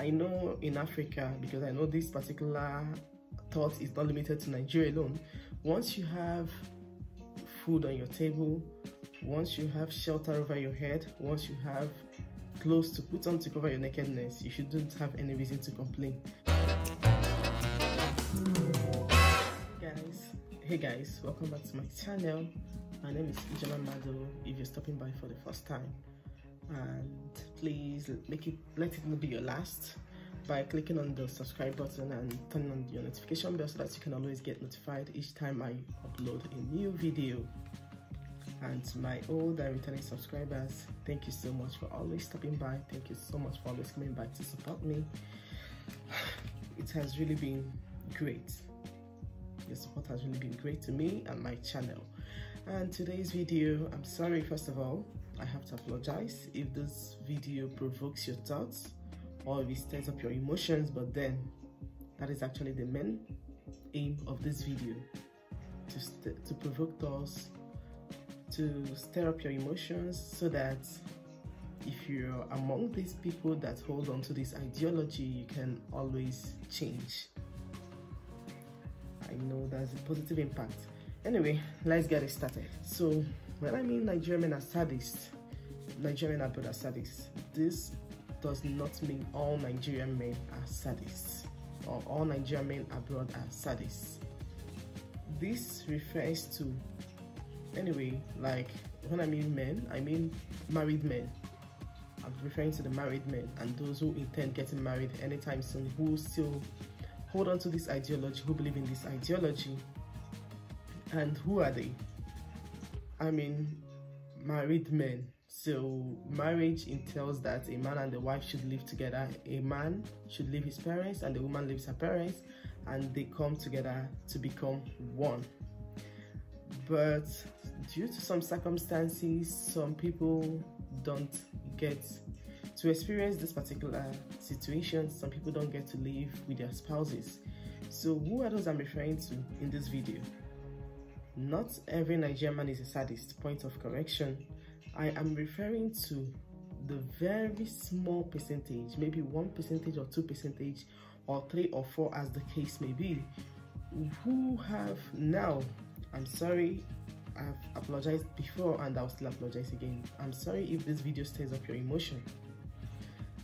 I know in Africa, because I know this particular thought is not limited to Nigeria alone. Once you have food on your table, once you have shelter over your head, once you have clothes to put on to cover your nakedness, you shouldn't have any reason to complain. Hey guys, welcome back to my channel. My name is Ijama Mado if you're stopping by for the first time, and please let it not be your last by clicking on the subscribe button and turning on your notification bell so that you can always get notified each time I upload a new video. And to my old and returning subscribers, thank you so much for always stopping by. Thank you so much for always coming back to support me. It has really been great. Your support has really been great to me and my channel. And today's video, I'm sorry, first of all, I have to apologize if this video provokes your thoughts or if it stirs up your emotions, but then that is actually the main aim of this video, to provoke thoughts, to stir up your emotions, so that if you're among these people that hold on to this ideology, you can always change. I know that's a positive impact. Anyway, let's get it started. So when I mean Nigerian men are sadists, Nigerian abroad are sadists, this does not mean all Nigerian men are sadists or all Nigerian men abroad are sadists. This refers to, anyway, like when I mean men, I mean married men. I'm referring to the married men and those who intend getting married anytime soon, who still hold on to this ideology, who believe in this ideology. And who are they? I mean, married men. So marriage entails that a man and a wife should live together. A man should leave his parents and the woman leaves her parents, and they come together to become one. But due to some circumstances, some people don't get to experience this particular situation. Some people don't get to live with their spouses. So who are those I'm referring to in this video? Not every Nigerian man is a sadist, point of correction. I am referring to the very small percentage, maybe 1% or 2% or 3 or 4 as the case may be, who have now, I'm sorry, I've apologized before and I'll still apologize again. I'm sorry if this video stirs up your emotion.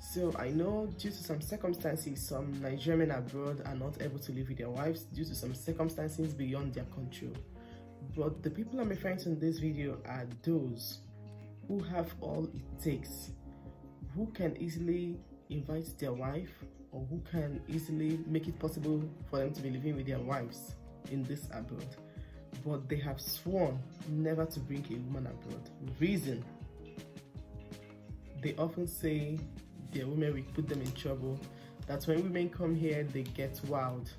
So I know due to some circumstances, some Nigerian men abroad are not able to live with their wives due to some circumstances beyond their control. But the people I'm referring to in this video are those who have all it takes, who can easily invite their wife, or who can easily make it possible for them to be living with their wives in this abroad. But they have sworn never to bring a woman abroad. Reason: they often say their women will put them in trouble, that when women come here they get wild,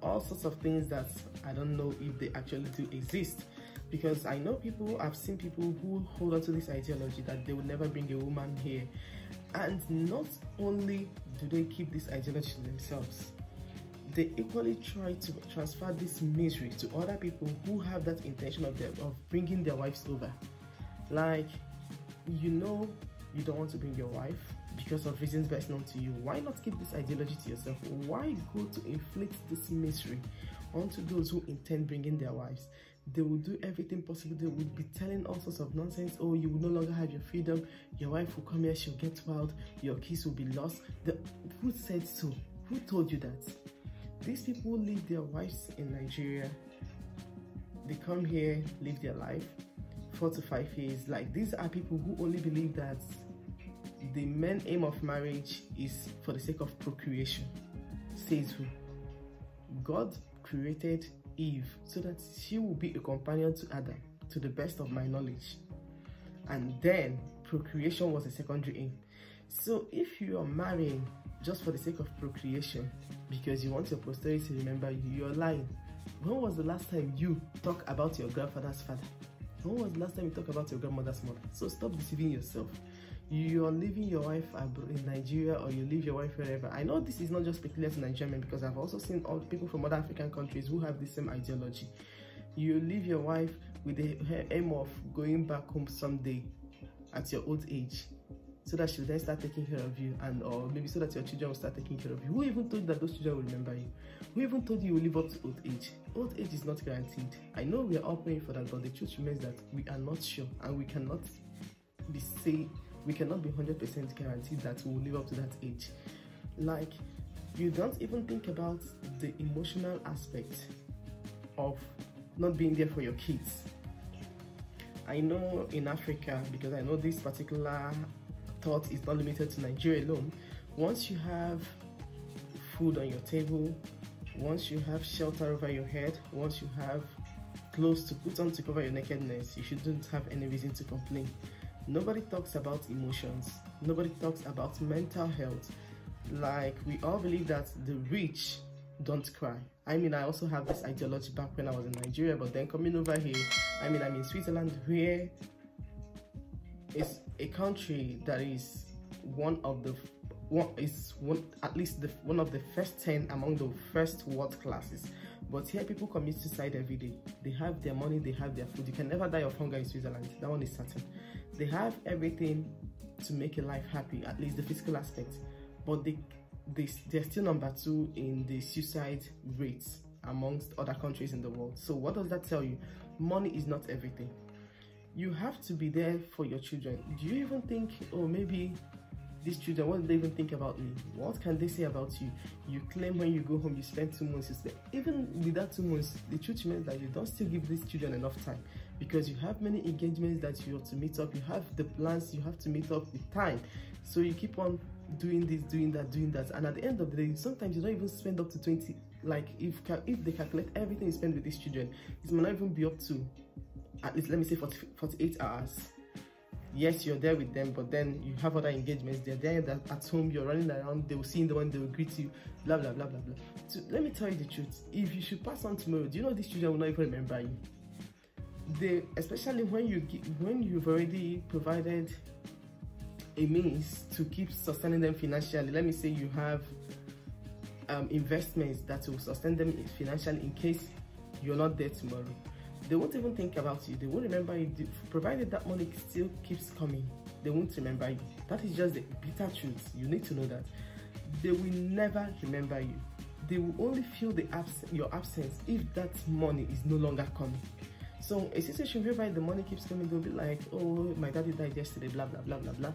all sorts of things that I don't know if they actually do exist. Because I know people, I've seen people who hold on to this ideology that they will never bring a woman here, and not only do they keep this ideology to themselves, they equally try to transfer this misery to other people who have that intention of bringing their wives over. Like, you know, you don't want to bring your wife because of reasons best known to you. Why not keep this ideology to yourself? Why go to inflict this misery onto those who intend bringing their wives? They will do everything possible. They will be telling all sorts of nonsense. Oh, you will no longer have your freedom. Your wife will come here, she'll get wild. Your kids will be lost. Who said so? Who told you that? These people leave their wives in Nigeria. They come here, live their life 4 to 5 years. Like, these are people who only believe that the main aim of marriage is for the sake of procreation. Says who? God created Eve so that she will be a companion to Adam, to the best of my knowledge. And then procreation was a secondary aim. So if you are marrying just for the sake of procreation, because you want your posterity to remember you, you're lying. When was the last time you talk about your grandfather's father? When was the last time you talk about your grandmother's mother? So stop deceiving yourself. You're leaving your wife in Nigeria, or you leave your wife wherever. I know this is not just peculiar to Nigerian, because I've also seen all people from other African countries who have the same ideology. You leave your wife with the aim of going back home someday at your old age. so that she'll then start taking care of you, and or maybe so that your children will start taking care of you. Who even told you that those children will remember you? Who even told you will live up to old age? Old age is not guaranteed. I know we are all praying for that, but the truth remains that we are not sure, and we cannot be 100% guaranteed that we will live up to that age. Like, you don't even think about the emotional aspect of not being there for your kids. I know in Africa, because I know this particular thought is not limited to Nigeria alone, once you have food on your table, once you have shelter over your head, once you have clothes to put on to cover your nakedness, you shouldn't have any reason to complain. Nobody talks about emotions. Nobody talks about mental health. Like, we all believe that the rich don't cry. I mean, I also have this ideology back when I was in Nigeria, but then coming over here, I mean, I'm in Switzerland, where it's a country that is one of the first 10 among the first world classes. But here people commit suicide every day. They have their money, they have their food. You can never die of hunger in Switzerland. That one is certain. They have everything to make a life happy, at least the physical aspect. But they're still number 2 in the suicide rates amongst other countries in the world. So what does that tell you? Money is not everything. You have to be there for your children. Do you even think, oh, maybe these children, what do they even think about me? What can they say about you? You claim when you go home you spend 2 months. Even with that 2 months, the truth remains that you don't still give these children enough time, because you have many engagements that you have to meet up. You have the plans, you have to meet up with time. So you keep on doing this, doing that, and at the end of the day, sometimes you don't even spend up to 20. Like, if they calculate everything you spend with these children, it might not even be up to, at least let me say, 48 hours. Yes, you're there with them, but then you have other engagements. They're there at home, you're running around, they will see you in the one, they will greet you, blah blah blah blah blah. So let me tell you the truth. If you should pass on tomorrow, do you know these children will not even remember you? Especially when you've already provided a means to keep sustaining them financially. Let me say you have investments that will sustain them financially in case you're not there tomorrow. They won't even think about you. They won't remember you. Provided that money still keeps coming, they won't remember you. That is just the bitter truth. You need to know that. They will never remember you. They will only feel your absence if that money is no longer coming. So a situation whereby the money keeps coming, they'll be like, oh, my daddy died yesterday, blah blah blah blah blah.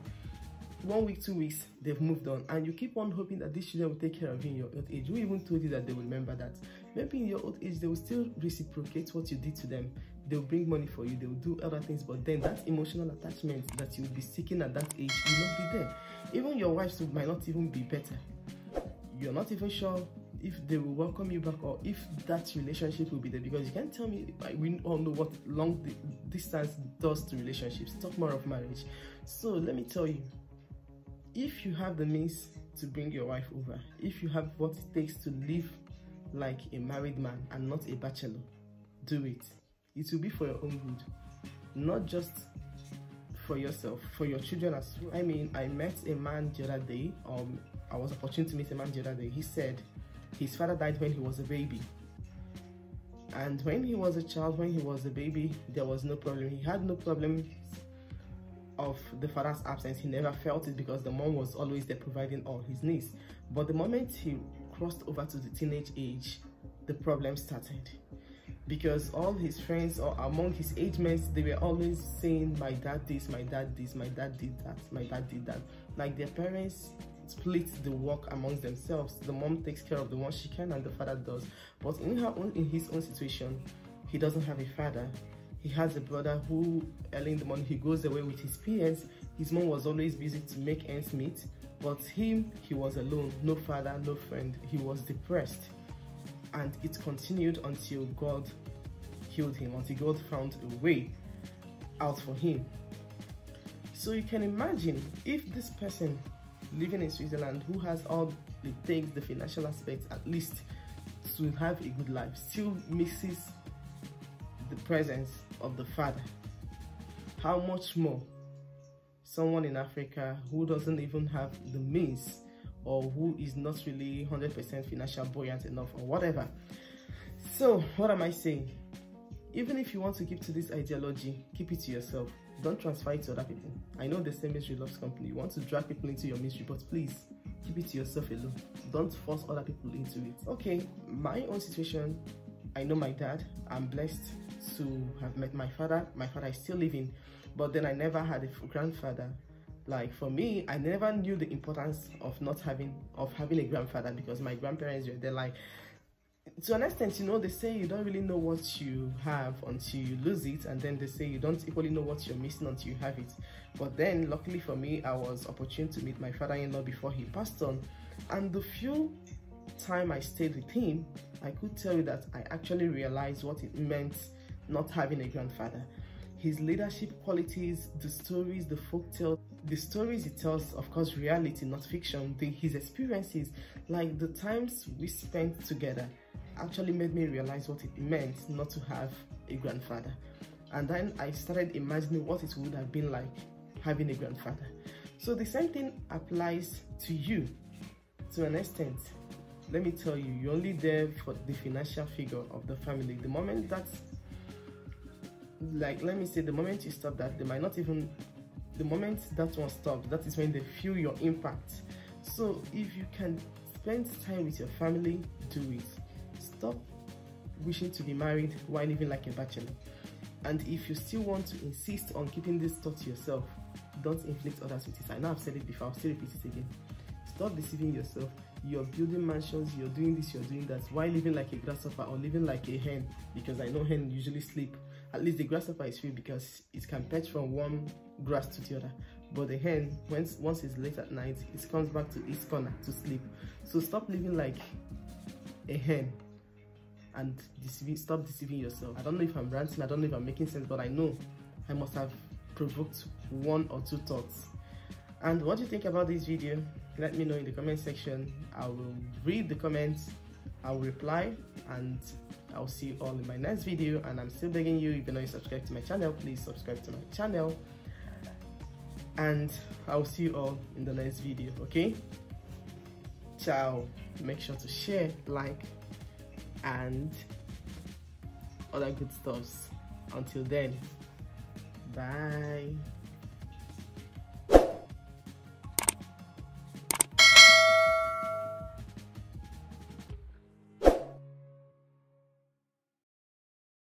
1 week, 2 weeks, they've moved on, and you keep on hoping that these children will take care of you in your old age. Who even told you that they will remember that? Maybe in your old age, they will still reciprocate what you did to them. They'll bring money for you, they will do other things, but then that emotional attachment that you will be seeking at that age will not be there. Even your wives might not even be better. You're not even sure if they will welcome you back, or if that relationship will be there, because you can't tell me. We all know what long distance does to relationships, talk more of marriage. So let me tell you, if you have the means to bring your wife over, if you have what it takes to live like a married man and not a bachelor, do it. It will be for your own good, not just for yourself, for your children as well. I mean, I met a man the other day, I was opportune to meet a man the other day. He said his father died when he was a baby, and when he was a child, when he was a baby, there was no problem. He had no problem of the father's absence. He never felt it because the mom was always there providing all his needs. But the moment he crossed over to the teenage age, the problem started, because all his friends, or among his age mates, they were always saying, my dad this, my dad this, my dad did that, my dad did that. Like, their parents split the work amongst themselves. The mom takes care of the one she can, and the father does. But in his own situation, he doesn't have a father. He has a brother who, early in the morning, he goes away with his parents. His mom was always busy to make ends meet, but he was alone, no father, no friend. He was depressed, and it continued until God healed him, until God found a way out for him. So you can imagine if this person living in Switzerland, who has all it takes, the financial aspect at least, to have a good life, still misses the presence of the father, how much more someone in Africa who doesn't even have the means, or who is not really 100% financial buoyant enough, or whatever. So what am I saying? Even if you want to keep to this ideology, keep it to yourself. don't transfer it to other people. I know the same misery loves company. You want to drag people into your misery, but please keep it to yourself alone. Don't force other people into it. Okay, my own situation, I know my dad. I'm blessed to have met my father. My father is still living, but then I never had a grandfather. Like for me, I never knew the importance of having a grandfather, because my grandparents were there. Like, to an extent, you know, they say you don't really know what you have until you lose it, and then they say you don't equally know what you're missing until you have it. But then luckily for me, I was opportune to meet my father-in-law before he passed on, and the few time I stayed with him, I could tell you that I actually realized what it meant not having a grandfather. His leadership qualities, the stories, the folktales, the stories he tells, of course, reality, not fiction, his experiences, like the times we spent together, actually made me realize what it meant not to have a grandfather. And then I started imagining what it would have been like having a grandfather. So the same thing applies to you to an extent. Let me tell you, you're only there for the financial figure of the family. The moment that, like, let me say, the moment you stop that, they might not even, the moment that one stops, that is when they feel your impact. So if you can spend time with your family, do it. Stop wishing to be married while living like a bachelor. And if you still want to insist on keeping this thought to yourself, don't inflict others with it. I know I've said it before, I'll still repeat it again. Stop deceiving yourself. You're building mansions, you're doing this, you're doing that, while living like a grasshopper or living like a hen, because I know hen usually sleep. At least the grasshopper is free because it can perch from one grass to the other. But the hen, once it's late at night, it comes back to its corner to sleep. So stop living like a hen and stop deceiving yourself. I don't know if I'm ranting, I don't know if I'm making sense, but I know I must have provoked one or two thoughts. And what do you think about this video? Let me know in the comment section. I will read the comments, I will reply, and I'll see you all in my next video. And I'm still begging you, if you're not subscribed to my channel, please subscribe to my channel. And I'll see you all in the next video, okay? Ciao. Make sure to share, like, and other good stuffs. Until then, bye.